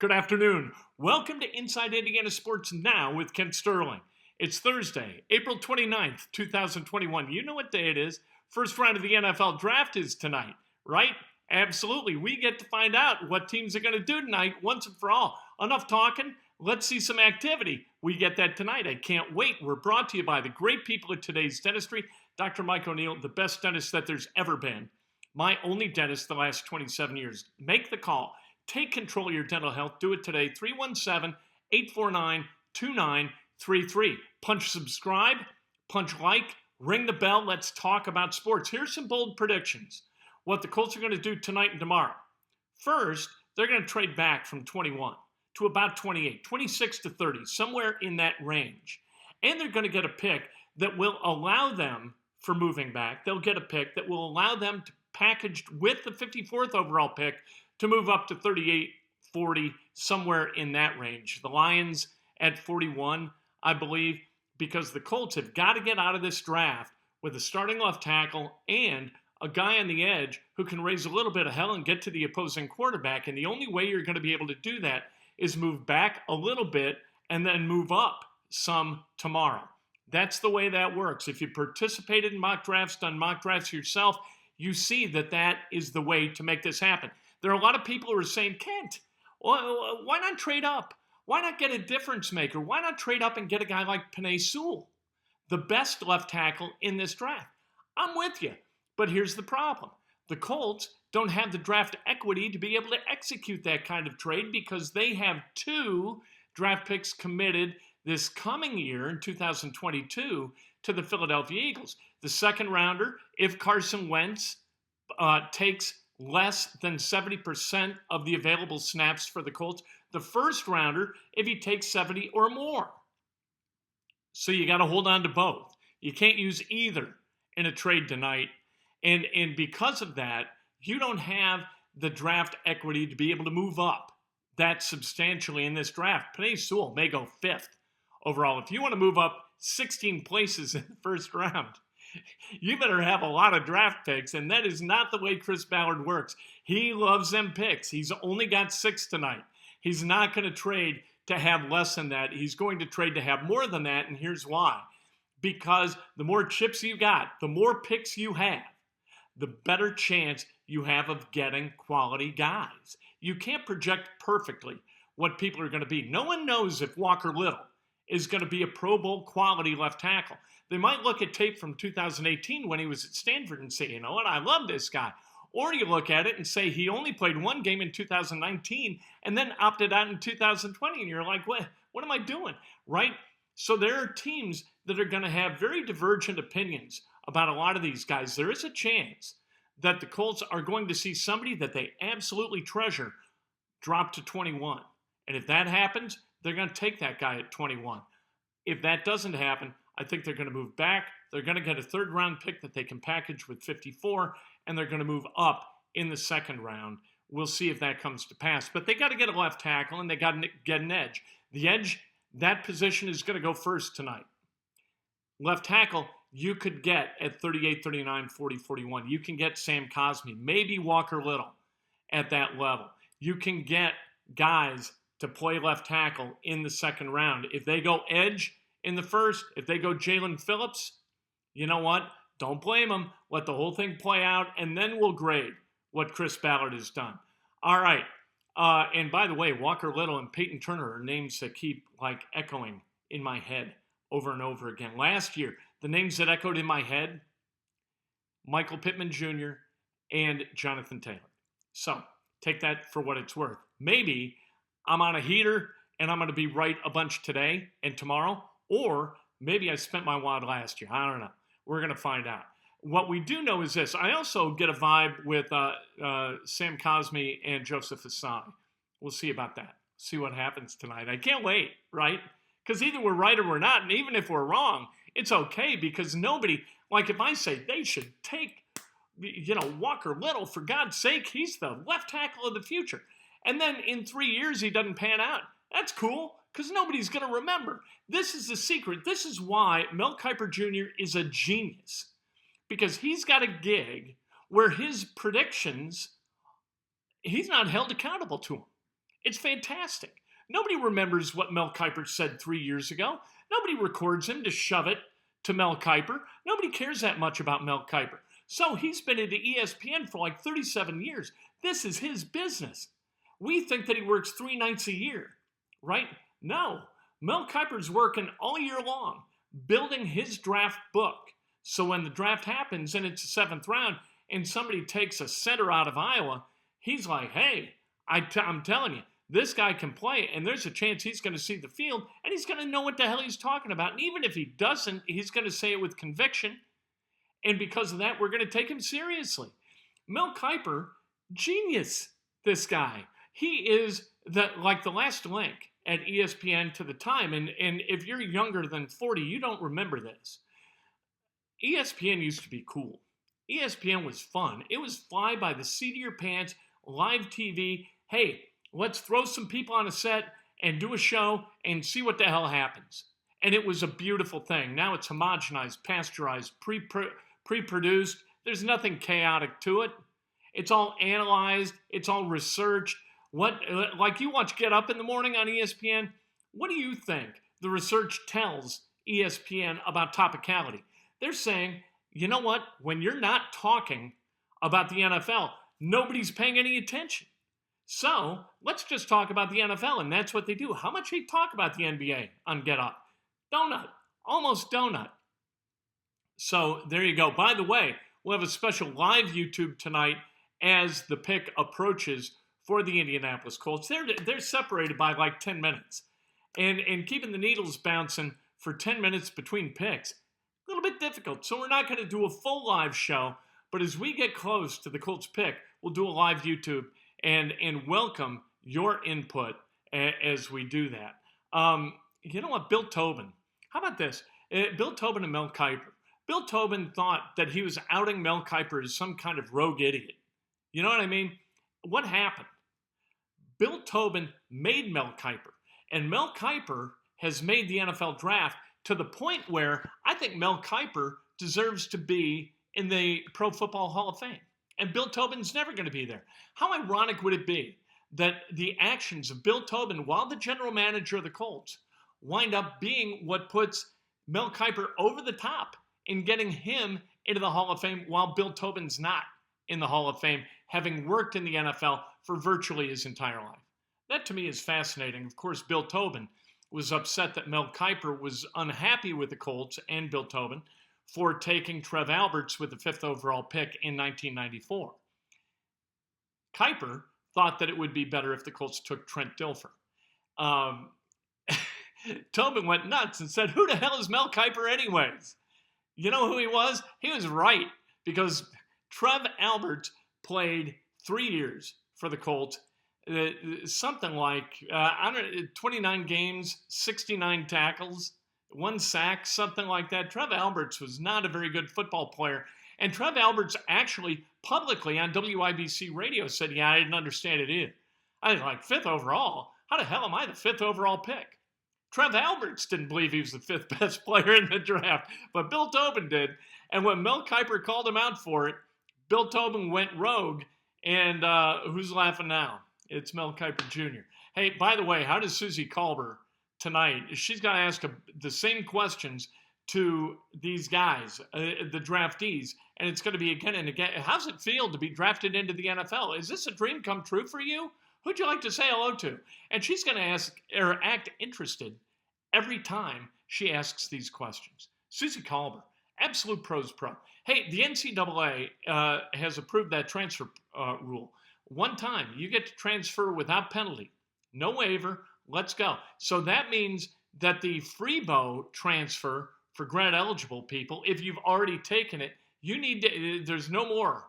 Good afternoon. Welcome to Inside Indiana Sports Now with Kent Sterling. It's Thursday, April 29th, 2021. You know what day it is. First round of the NFL draft is tonight, right? Absolutely. We get to find out what teams are going to do tonight once and for all. Enough talking. Let's see some activity. We get that tonight. I can't wait. We're brought to you by the great people at Today's Dentistry. Dr. Mike O'Neill, the best dentist that there's ever been. My only dentist the last 27 years. Make the call. Take control of your dental health. Do it today. 317-849-2933. Punch subscribe, punch like, ring the bell. Let's talk about sports. Here's some bold predictions. What the Colts are going to do tonight and tomorrow. First, they're going to trade back from 21 to about 28, 26 to 30, somewhere in that range. And they're going to get a pick that will allow them, for moving back, they'll get a pick that will allow them to, packaged with the 54th overall pick, to move up to 38, 40, somewhere in that range. The Lions at 41, I believe, because the Colts have got to get out of this draft with a starting left tackle and a guy on the edge who can raise a little bit of hell and get to the opposing quarterback. And the only way you're going to be able to do that is move back a little bit and then move up some tomorrow. That's the way that works. If you participated in mock drafts, done mock drafts yourself, you see that that is the way to make this happen. There are a lot of people who are saying, Kent, why not trade up? Why not get a difference maker? Why not trade up and get a guy like Penei Sewell, the best left tackle in this draft? I'm with you, but here's the problem. The Colts don't have the draft equity to be able to execute that kind of trade because they have 2 draft picks committed this coming year in 2022 to the Philadelphia Eagles. The second rounder, if Carson Wentz takes less than 70% of the available snaps for the Colts. The first rounder, if he takes 70 or more. So you got to hold on to both. You can't use either in a trade tonight. And because of that, you don't have the draft equity to be able to move up that substantially in this draft. Penei Sewell may go 5th overall. If you want to move up 16 places in the first round, you better have a lot of draft picks, and that is not the way Chris Ballard works. He loves them picks. He's only got 6 tonight. He's not going to trade to have less than that. He's going to trade to have more than that, and here's why. Because the more chips you got, the more picks you have, the better chance you have of getting quality guys. You can't project perfectly what people are going to be. No one knows if Walker Little is going to be a Pro Bowl quality left tackle. They might look at tape from 2018 when he was at Stanford and say, you know what, I love this guy. Or you look at it and say he only played 1 game in 2019 and then opted out in 2020. And you're like, what am I doing? Right? So there are teams that are going to have very divergent opinions about a lot of these guys. There is a chance that the Colts are going to see somebody that they absolutely treasure drop to 21. And if that happens, they're going to take that guy at 21. If that doesn't happen, I think they're going to move back. They're going to get a 3rd round pick that they can package with 54, and they're going to move up in the 2nd round. We'll see if that comes to pass. But they got to get a left tackle, and they got to get an edge. The edge, that position is going to go first tonight. Left tackle, you could get at 38, 39, 40, 41. You can get Sam Cosmi, maybe Walker Little at that level. You can get guys to play left tackle in the 2nd round. If they go edge in the 1st, if they go Jalen Phillips, you know what? Don't blame them. Let the whole thing play out, and then we'll grade what Chris Ballard has done. All right. And by the way, Walker Little and Peyton Turner are names that keep echoing in my head over and over again. Last year, the names that echoed in my head, Michael Pittman Jr. and Jonathan Taylor. So take that for what it's worth. Maybe I'm on a heater and I'm going to be right a bunch today and tomorrow, or maybe I spent my wad last year. I don't know. We're going to find out. What we do know is this. I also get a vibe with Sam Cosmi and Joseph Asai. We'll see about that. See what happens tonight. I can't wait, right? Because either we're right or we're not, and even if we're wrong, it's okay because nobody, if I say they should take, Walker Little, for God's sake, he's the left tackle of the future. And then in 3 years, he doesn't pan out. That's cool because nobody's going to remember. This is the secret. This is why Mel Kiper Jr. is a genius, because he's got a gig where his predictions, he's not held accountable to them. It's fantastic. Nobody remembers what Mel Kiper said 3 years ago. Nobody records him to shove it to Mel Kiper. Nobody cares that much about Mel Kiper. So he's been into ESPN for like 37 years. This is his business. We think that he works 3 nights a year, right? No. Mel Kiper's working all year long, building his draft book. So when the draft happens and it's the 7th round and somebody takes a center out of Iowa, he's like, hey, I'm telling you, this guy can play, and there's a chance he's going to see the field, and he's going to know what the hell he's talking about. And even if he doesn't, he's going to say it with conviction. And because of that, we're going to take him seriously. Mel Kiper, genius, this guy. He is like the last link at ESPN to the time. And if you're younger than 40, you don't remember this. ESPN used to be cool. ESPN was fun. It was fly by the seat of your pants, live TV. Hey, let's throw some people on a set and do a show and see what the hell happens. And it was a beautiful thing. Now it's homogenized, pasteurized, pre-produced. There's nothing chaotic to it. It's all analyzed. It's all researched. Like you watch Get Up in the morning on ESPN, what do you think the research tells ESPN about topicality? They're saying, you know what? When you're not talking about the NFL, nobody's paying any attention. So let's just talk about the NFL, and that's what they do. How much they talk about the NBA on Get Up? Donut. Almost donut. So there you go. By the way, we'll have a special live YouTube tonight as the pick approaches for the Indianapolis Colts. They're separated by like 10 minutes. And keeping the needles bouncing for 10 minutes between picks, a little bit difficult. So we're not going to do a full live show, but as we get close to the Colts pick, we'll do a live YouTube and welcome your input as we do that. You know what? Bill Tobin. How about this? Bill Tobin and Mel Kiper. Bill Tobin thought that he was outing Mel Kiper as some kind of rogue idiot. You know what I mean? What happened? Bill Tobin made Mel Kiper, and Mel Kiper has made the NFL draft to the point where I think Mel Kiper deserves to be in the Pro Football Hall of Fame. And Bill Tobin's never going to be there. How ironic would it be that the actions of Bill Tobin, while the general manager of the Colts, wind up being what puts Mel Kiper over the top in getting him into the Hall of Fame while Bill Tobin's not in the Hall of Fame, having worked in the NFL for virtually his entire life. That to me is fascinating. Of course, Bill Tobin was upset that Mel Kiper was unhappy with the Colts and Bill Tobin for taking Trev Alberts with the 5th overall pick in 1994. Kiper thought that it would be better if the Colts took Trent Dilfer. Tobin went nuts and said, who the hell is Mel Kiper anyways? You know who he was? He was right, because Trev Alberts played 3 years for the Colts. Something like 29 games, 69 tackles, 1 sack, something like that. Trev Alberts was not a very good football player. And Trev Alberts actually publicly on WIBC radio said, yeah, I didn't understand it either. I was like, 5th overall? How the hell am I the 5th overall pick? Trev Alberts didn't believe he was the 5th best player in the draft, but Bill Tobin did. And when Mel Kiper called him out for it, Bill Tobin went rogue. And who's laughing now? It's Mel Kiper Jr. Hey, by the way, how does Susie Kolber tonight? She's going to ask the same questions to these guys, the draftees, and it's going to be again and again. How's it feel to be drafted into the NFL? Is this a dream come true for you? Who'd you like to say hello to? And she's going to ask or act interested every time she asks these questions. Susie Kolber, absolute pros pro. Hey, the NCAA has approved that transfer rule. One time, you get to transfer without penalty. No waiver. Let's go. So that means that the Freebo transfer for grad eligible people, if you've already taken it, you need to, there's no more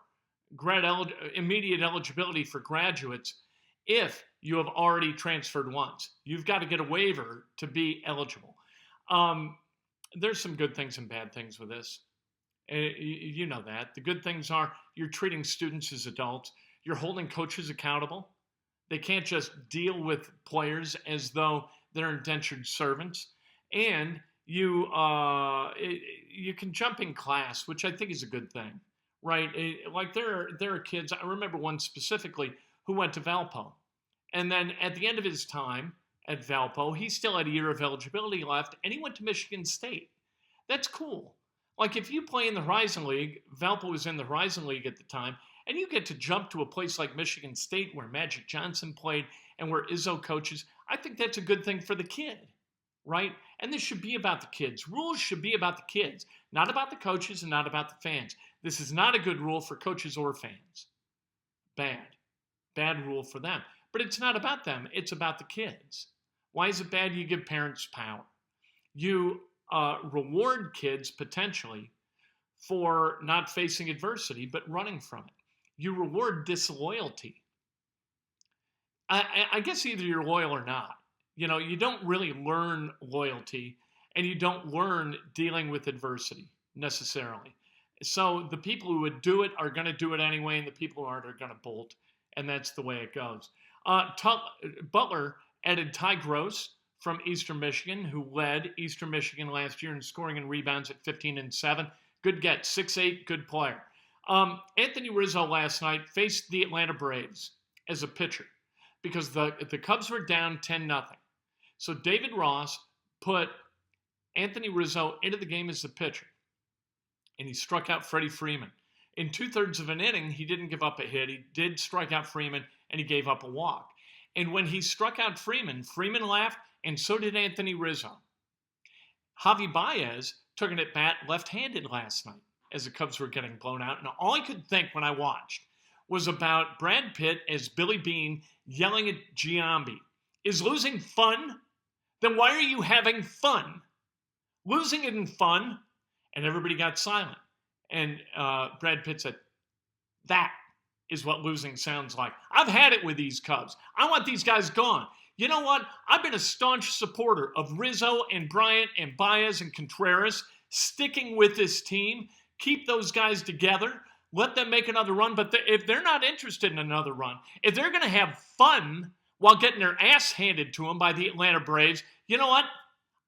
immediate eligibility for graduates if you have already transferred once. You've got to get a waiver to be eligible. There's some good things and bad things with this. You know that. The good things are you're treating students as adults. You're holding coaches accountable. They can't just deal with players as though they're indentured servants. And you can jump in class, which I think is a good thing, right? Like there are kids, I remember one specifically who went to Valpo. And then at the end of his time at Valpo, he still had a year of eligibility left, and he went to Michigan State. That's cool. Like if you play in the Horizon League, Valpo was in the Horizon League at the time, and you get to jump to a place like Michigan State where Magic Johnson played and where Izzo coaches, I think that's a good thing for the kid, right? And this should be about the kids. Rules should be about the kids, not about the coaches and not about the fans. This is not a good rule for coaches or fans. Bad rule for them. But it's not about them. It's about the kids. Why is it bad? You give parents power. You reward kids potentially for not facing adversity but running from it. You reward disloyalty. I guess either you're loyal or not. You know, you don't really learn loyalty and you don't learn dealing with adversity necessarily. So the people who would do it are going to do it anyway, and the people who aren't are going to bolt, and that's the way it goes. Butler added Ty Groce from Eastern Michigan, who led Eastern Michigan last year in scoring and rebounds at 15-7. Good get, 6'8", good player. Anthony Rizzo last night faced the Atlanta Braves as a pitcher because the Cubs were down 10-0. So David Ross put Anthony Rizzo into the game as the pitcher, and he struck out Freddie Freeman. In 2/3 of an inning, he didn't give up a hit. He did strike out Freeman, and he gave up a walk. And when he struck out Freeman, Freeman laughed, and so did Anthony Rizzo. Javi Baez took an at-bat left-handed last night as the Cubs were getting blown out. And all I could think when I watched was about Brad Pitt as Billy Beane yelling at Giambi. Is losing fun? Then why are you having fun? Losing isn't fun. And everybody got silent. And Brad Pitt said, that is what losing sounds like. I've had it with these Cubs. I want these guys gone. You know what? I've been a staunch supporter of Rizzo and Bryant and Baez and Contreras sticking with this team. Keep those guys together. Let them make another run. But if they're not interested in another run, if they're going to have fun while getting their ass handed to them by the Atlanta Braves, you know what?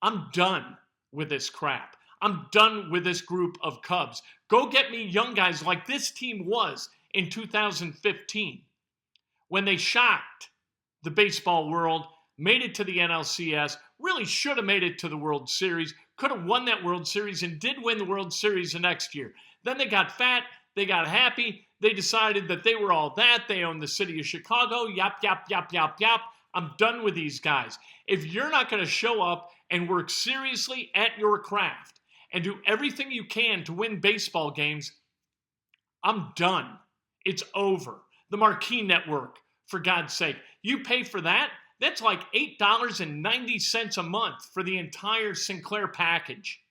I'm done with this crap. I'm done with this group of Cubs. Go get me young guys like this team was in 2015 when they shocked the baseball world, made it to the NLCS, really should have made it to the World Series, could have won that World Series and did win the World Series the next year. Then they got fat, they got happy, they decided that they were all that, they owned the city of Chicago, yap, yap, yap, yap, yap. I'm done with these guys. If you're not going to show up and work seriously at your craft and do everything you can to win baseball games, I'm done. It's over. The Marquee Network, for God's sake. You pay for that? That's like $8.90 a month for the entire Sinclair package.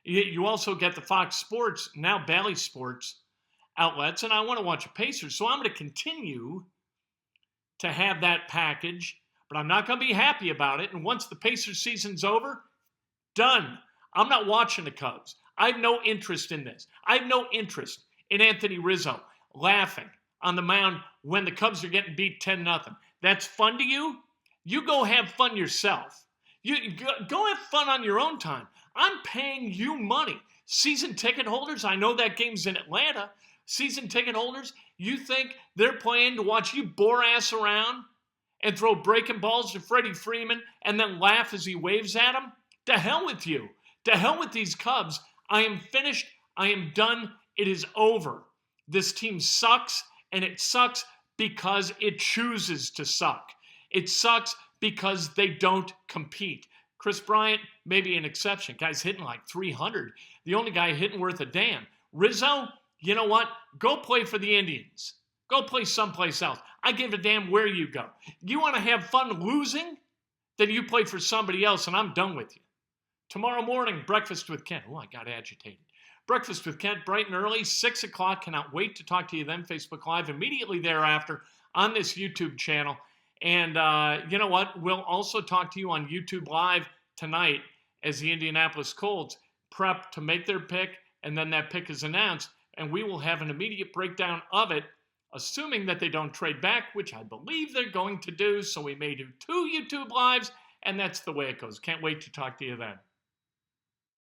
You also get the Fox Sports, now Bally Sports outlets, and I want to watch the Pacers, so I'm going to continue to have that package, but I'm not going to be happy about it. And once the Pacers season's over, done. I'm not watching the Cubs. I have no interest in this. I have no interest in Anthony Rizzo laughing on the mound when the Cubs are getting beat 10-0. That's fun to you? You go have fun yourself. You go have fun on your own time. I'm paying you money. Season ticket holders, I know that game's in Atlanta. Season ticket holders, you think they're playing to watch you bore ass around and throw breaking balls to Freddie Freeman and then laugh as he waves at them? To hell with you. To hell with these Cubs. I am finished. I am done. It is over. This team sucks, and it sucks because it chooses to suck. It sucks because they don't compete. Chris Bryant may be an exception. Guy's hitting like 300. The only guy hitting worth a damn. Rizzo, you know what? Go play for the Indians. Go play someplace else. I give a damn where you go. You want to have fun losing? Then you play for somebody else, and I'm done with you. Tomorrow morning, Breakfast with Kent. Oh, I got agitated. Breakfast with Kent, bright and early, 6 o'clock. Cannot wait to talk to you then. Facebook Live immediately thereafter on this YouTube channel. And you know what? We'll also talk to you on YouTube Live tonight as the Indianapolis Colts prep to make their pick, and then that pick is announced. And we will have an immediate breakdown of it, assuming that they don't trade back, which I believe they're going to do. So we may do 2 YouTube Lives, and that's the way it goes. Can't wait to talk to you then.